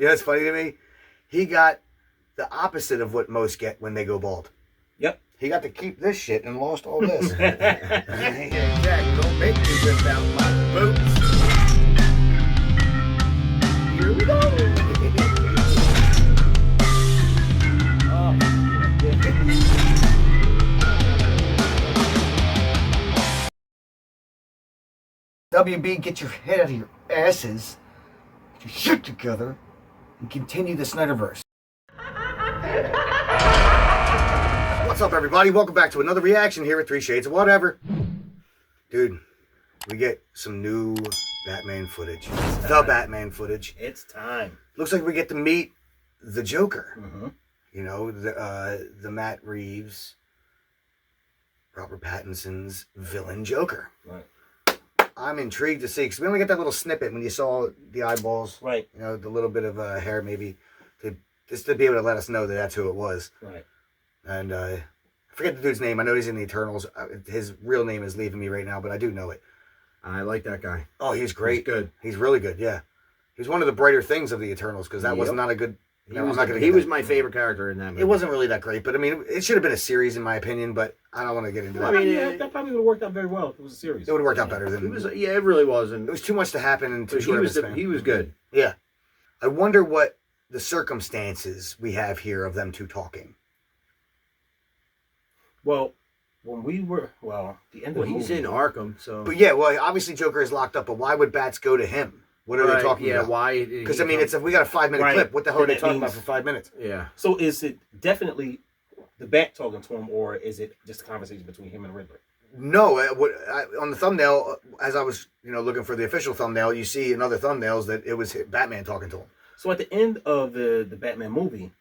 You know what's funny to me? He got the opposite of what most get when they go bald. Yep. He got to keep this shit and lost all this. Exactly. Don't make me whip out my boots. Here we go. WB, get your head out of your asses, get your shit together, and continue the Snyderverse. What's up, everybody? Welcome back to another reaction here at 3 Shades of Whatever. Dude, we get some new Batman footage. The Batman footage. It's time. Looks like we get to meet the Joker. Mm-hmm. You know, the Matt Reeves, Robert Pattinson's villain Joker. Right. I'm intrigued to see, because we only got that little snippet when you saw the eyeballs. Right. You know, the little bit of hair maybe, just to be able to let us know that that's who it was. Right. And I forget the dude's name. I know he's in the Eternals. His real name is leaving me right now, but I do know it. I like that guy. Oh, he's great. He's good. He's really good, yeah. He's one of the brighter things of the Eternals, because that was not a good... He was my favorite character in that movie. It wasn't really that great, but I mean, it should have been a series in my opinion, but I don't want to get into that. I mean, that probably would have worked out very well if it was a series. It would have worked out better than... it really was. And it was too much to happen in too he short of a was span. he was good. Yeah. I wonder what the circumstances we have here of them two talking. Well, when we were... the end of the he's movie... in Arkham, so... But yeah, well, obviously Joker is locked up, but why would bats go to him? What are they talking about? Yeah, why? Because, I mean, we got a 5-minute clip. What the hell are they talking about for 5 minutes? Yeah. So is it definitely the Bat talking to him, or is it just a conversation between him and Riddler? No, on the thumbnail, as I was, looking for the official thumbnail, you see in other thumbnails that it was Batman talking to him. So at the end of the Batman movie,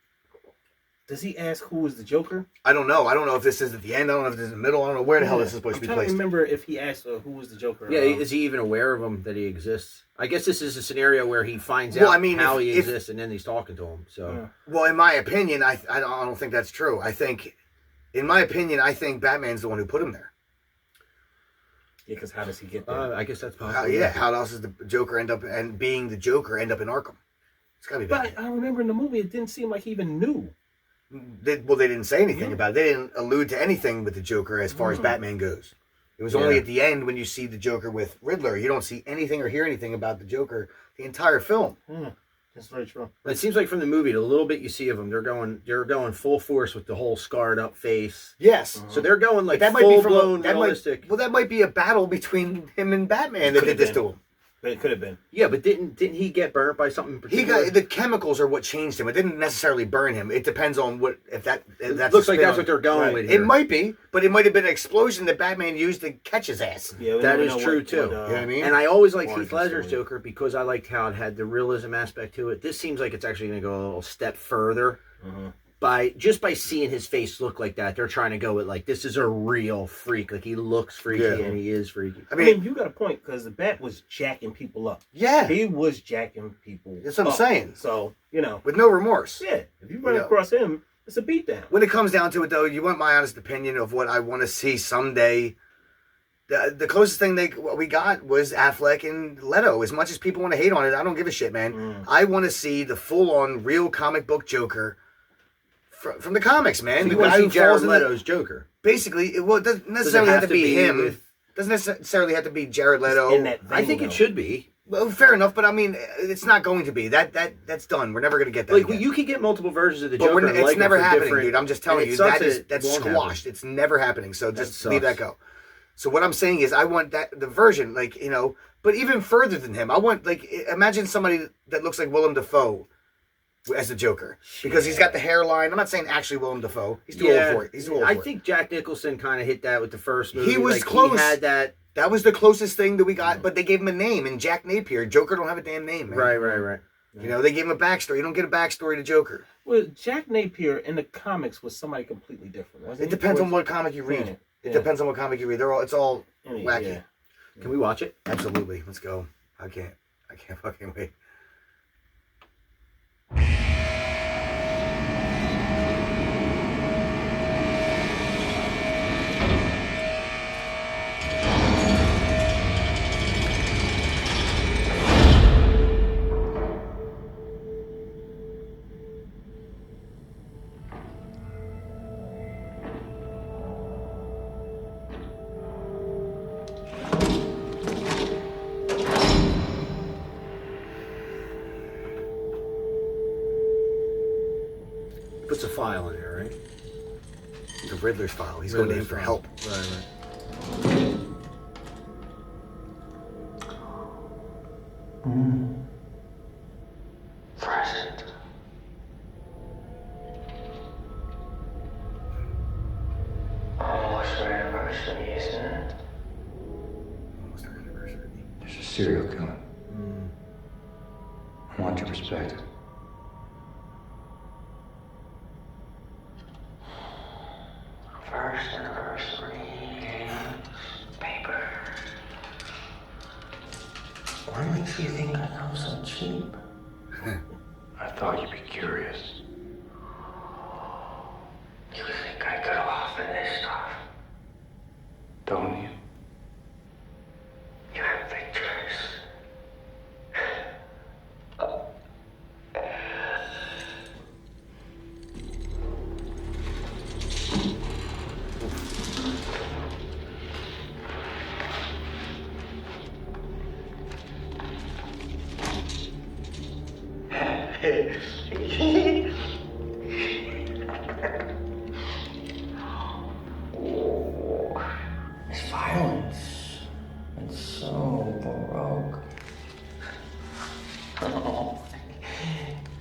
does he ask who is the Joker? I don't know. I don't know if this is at the end. I don't know if this is in the middle. I don't know where the hell this is supposed to be placed. I remember if he asked who was the Joker. Yeah, is he even aware of him, that he exists? I guess this is a scenario where he finds out how he exists, and then he's talking to him. So, well, in my opinion, I don't think that's true. In my opinion, I think Batman's the one who put him there. Yeah, because how does he get there? I guess that's possible. How else does the Joker end up in Arkham? It's gotta be Batman. But I remember in the movie, it didn't seem like he even knew. They didn't say anything about it. They didn't allude to anything with the Joker as far as Batman goes. It was only at the end when you see the Joker with Riddler. You don't see anything or hear anything about the Joker the entire film. That's very true. It seems like from the movie, the little bit you see of them, they're going full force with the whole scarred up face. Yes. So they're going like that full blown realistic. That might be a battle between him and Batman that did this to him. It could have been. Yeah, but didn't he get burnt by something particular? The chemicals are what changed him. It didn't necessarily burn him. It depends on that's looks like that's what they're going with here. It might be, but it might have been an explosion that Batman used to catch his ass. Yeah, that is true too. You know what I mean? And I always liked Heath Ledger's Joker because I liked how it had the realism aspect to it. This seems like it's actually going to go a little step further. By seeing his face look like that, they're trying to go with like, this is a real freak. Like, he looks freaky and he is freaky. I mean, you got a point, because the Bat was jacking people up. Yeah. He was jacking people That's what I'm saying. So, with no remorse. Yeah. If you run across him, it's a beatdown. When it comes down to it, though, you want my honest opinion of what I want to see someday. The closest thing we got was Affleck and Leto. As much as people want to hate on it, I don't give a shit, man. I want to see the full-on real comic book Joker from the comics, man. So you want to see Jared Leto's Joker. Basically, it doesn't necessarily have to be him. Doesn't necessarily have to be Jared Leto. I think it should be. Well, fair enough, but I mean, it's not going to be. That's done. We're never going to get that. Like, you can get multiple versions of the Joker. But it's never happening, dude. I'm just telling you. That's squashed. Happen. It's never happening. So just leave that go. So what I'm saying is, I want the version, but even further than him. I want, imagine somebody that looks like Willem Dafoe as the Joker, because he's got the hairline. I'm not saying actually Willem Dafoe. He's too old for it. He's too old for it. I think Jack Nicholson kind of hit that with the first movie. He was close. He had that. That was the closest thing that we got, but they gave him a name, and Jack Napier. Joker don't have a damn name, man. Right. They gave him a backstory. You don't get a backstory to Joker. Well, Jack Napier in the comics was somebody completely different, wasn't it? Depends on what comic you read. It depends on what comic you read. It's all wacky. Yeah. Can we watch it? Absolutely. Let's go. I can't fucking wait. Puts a file in there, right? The Riddler's file. He's going to him for help. Right. Present. Almost our anniversary, isn't it? Almost our anniversary. There's a serial killer. I want your respect. First anniversary. Paper. What makes you think I come so cheap? I thought you'd be curious. You think I could offer this stuff? Don't you? You have pictures. It's violence. It's so baroque. Oh,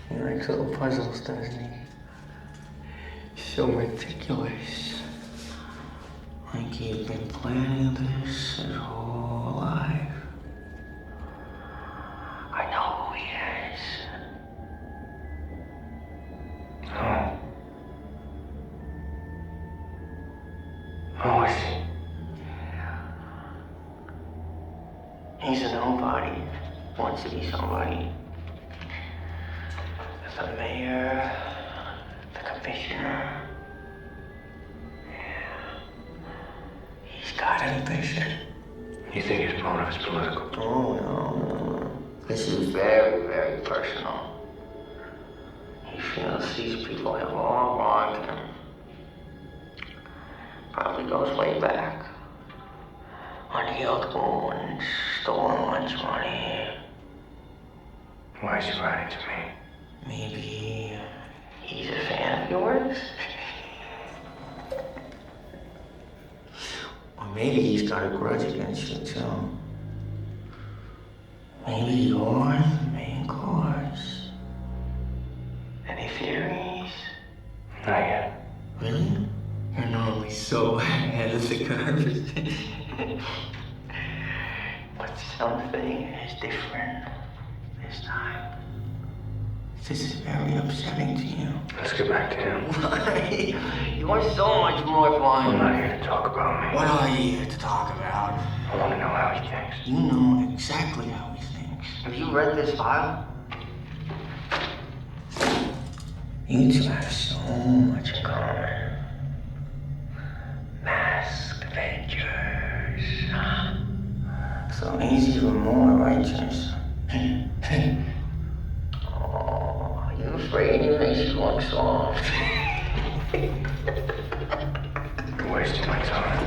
he likes little puzzles, doesn't he? So meticulous. Like he's been planning this his whole life. I know who he is. No. Who is he? He's a nobody. Wants to be somebody. The mayor, the commissioner. He's got ambition. You think his motive is political? Oh, no. This is very, very personal. He feels these people have all wronged him. Probably goes way back. Unhealed wounds, stolen lunch money. Why is he writing to me? Maybe he's a fan of yours? Or maybe he's got a grudge against you too. Maybe you're the main course. Any theories? Not yet. Really? You're normally so ahead of the curve. But something is different this time. This is very upsetting to you. Let's get back to him. Why? You want so much more I'm fun. not here to talk about me. What are you here to talk about? I want to know how he thinks. You know exactly how he thinks. Have you read this file? You two have so much in common. Masked Avengers. So easy for more righteous. Oh, are you afraid he makes you look soft? You're wasting my time.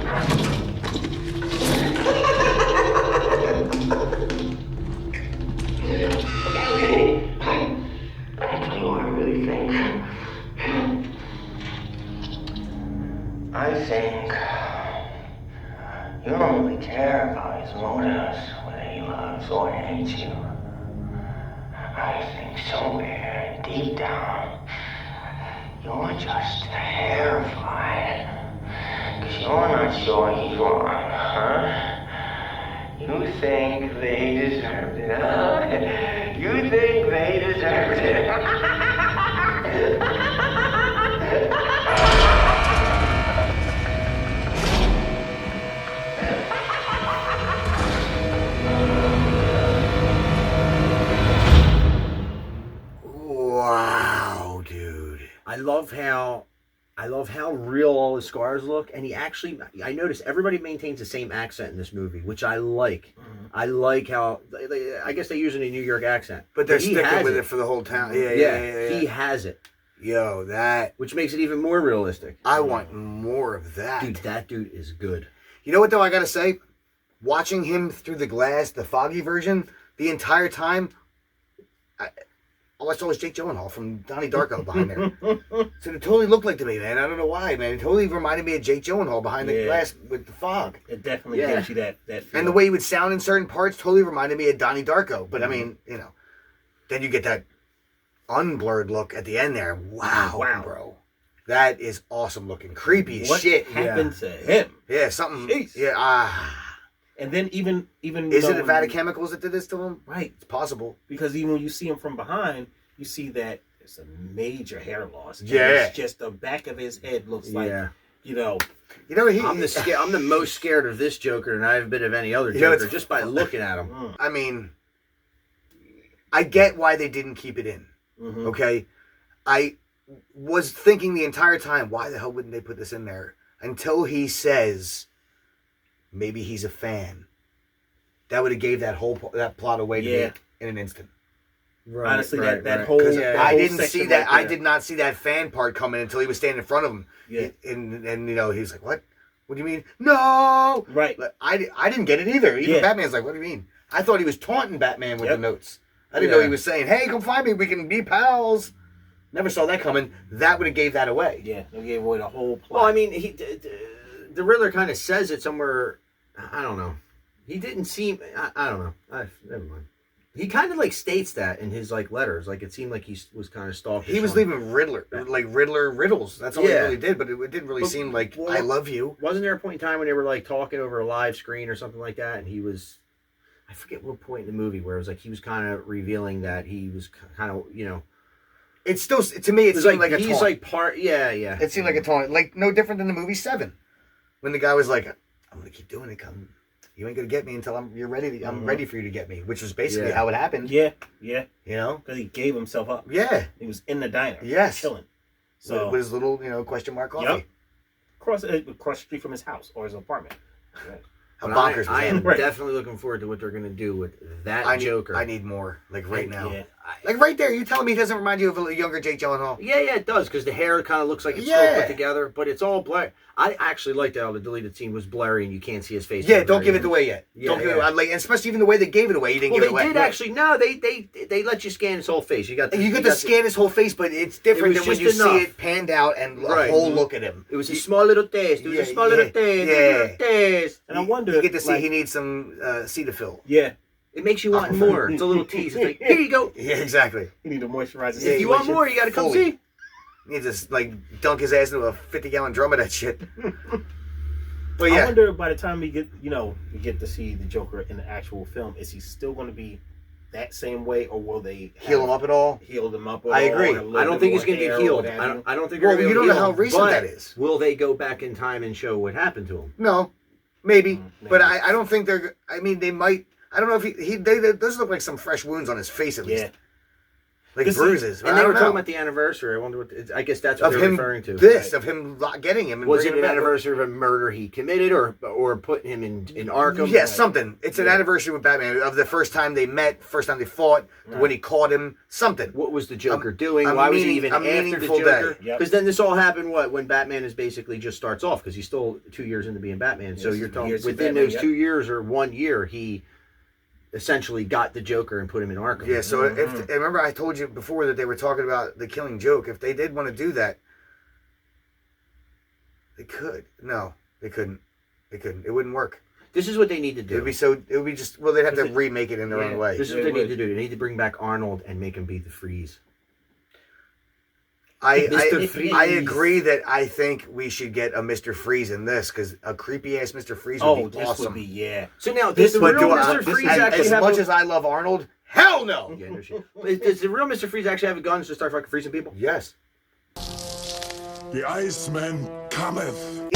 I'll tell you what I really think. I think you don't really care about his motives, whether he loves or hates you. I think somewhere deep down, you're just terrified. Because you're not sure he's wrong, huh? You think they deserved it, huh? You think they deserved it. Wow, dude. I love how real all his scars look, and I noticed everybody maintains the same accent in this movie, which I like. I like how I guess they use it in a New York accent, But they're he sticking has with it for the whole town. Yeah, He yeah. has it, Yo, that. which makes it even more realistic. I want more of that. Dude, that dude is good. You know what, though, I gotta say? Watching him through the glass, the foggy version, the entire time, all I saw was Jake Gyllenhaal from Donnie Darko behind there. So it totally looked like to me, man. I don't know why, man. It totally reminded me of Jake Gyllenhaal behind the glass with the fog. It definitely gives you that feel. And the way he would sound in certain parts totally reminded me of Donnie Darko. But I mean, you know, then you get that unblurred look at the end there. Wow. Bro. That is awesome looking. Creepy as shit. What happened to him? Yeah, something. Jeez. Yeah, And then even is it a vat of chemicals that did this to him? Right. It's possible. Because even when you see him from behind, you see that it's a major hair loss. And Yeah. it's just the back of his head looks like, you know. You know, I'm the most scared of this Joker than I've been of any other Joker, just by looking at him. I mean, I get why they didn't keep it in. Mm-hmm. Okay? I was thinking the entire time, why the hell wouldn't they put this in there? Until he says, maybe he's a fan. That would have gave that whole that plot away to me in an instant. Right, honestly, that whole I didn't see that. Right I did not see that fan part coming until he was standing in front of him. Yeah, and you know he's like, "What? What do you mean? No!" Right. But I didn't get it either. Even Batman's like, "What do you mean?" I thought he was taunting Batman with the notes. I didn't know he was saying, "Hey, come find me. We can be pals." Never saw that coming. That would have gave that away. Yeah, they gave away the whole plot. Well, I mean, the Riddler kind of says it somewhere. I don't know. He didn't seem. I don't know. Never mind. He kind of like states that in his like letters. Like it seemed like he was kind of stalking. He was leaving Riddler riddles. That's all he really did. But it didn't really seem like I love you. Wasn't there a point in time when they were like talking over a live screen or something like that? And he was, I forget what point in the movie where it was like he was kind of revealing that he was kind of It's still to me. It seemed like a taunt. He's like part. Yeah. It seemed like a taunt. Like no different than the movie Seven, when the guy was like, "I'm gonna keep doing it. You ain't gonna get me until I'm ready for you to get me," which was basically how it happened. Yeah. You know, because he gave himself up. Yeah, he was in the diner. Yes, chilling. So with his little question mark coffee. Yep. Across the street from his house or his apartment. Right. Bonkers! I am definitely looking forward to what they're going to do with that Joker. I need more, like right now. Yeah. Like right there, you telling me he doesn't remind you of a younger Jake Gyllenhaal? Yeah, it does, because the hair kind of looks like it's all put together, but it's all blurry. I actually liked how the deleted scene was blurry and you can't see his face. Yeah, don't give it away yet. Don't give it away. Like, especially even the way they gave it away, you didn't give it away. They did actually. No, they let you scan his whole face. You got to scan his whole face, but it's different than when you see it panned out and a whole look at him. It was a small little taste. It was a small little taste. And I wonder, you get to see he needs some Cetaphil. Yeah. It makes you want more. It's a little tease. It's like, here you go. Yeah, exactly. You need to moisturize his If you want more, you got to come see. You need to dunk his ass into a 50-gallon drum of that shit. But I wonder by the time we get to see the Joker in the actual film, is he still going to be that same way, or will they heal him up at all? Heal him up. I agree. I don't think he's going to get healed. I don't think. Well, you don't know how recent that is. Will they go back in time and show what happened to him? No, maybe. But I don't think they're. I mean, they might. I don't know if they those look like some fresh wounds on his face at least. Yeah. Like bruises. And they were talking about the anniversary. I wonder what. I guess that's what they're referring to. Of him getting him. And was it an anniversary of a murder he committed, or putting him in Arkham? Yeah, something. It's an anniversary with Batman of the first time they met, first time they fought, when he caught him. Something. What was the Joker doing? Why was he even after the Joker? Because then this all happened. When Batman is basically just starts off, because he's still 2 years into being Batman. So you're talking within those 2 years or 1 year, he essentially got the Joker and put him in Arkham. Yeah, so if remember I told you before that they were talking about the Killing Joke. If they did want to do that, they could. No, they couldn't. They couldn't. It wouldn't work. This is what they need to do. It would be just. Well, they'd have to remake it in their own way. This is what they need to do. They need to bring back Arnold and make him be the Freeze. I agree that I think we should get a Mr. Freeze in this, because a creepy ass Mr. Freeze would be awesome. Would be, So now, does the real Mr. Freeze actually have... As much as I love Arnold, hell no! Yeah, no shit. Does the real Mr. Freeze actually have guns to start fucking freezing people? Yes. The Iceman cometh.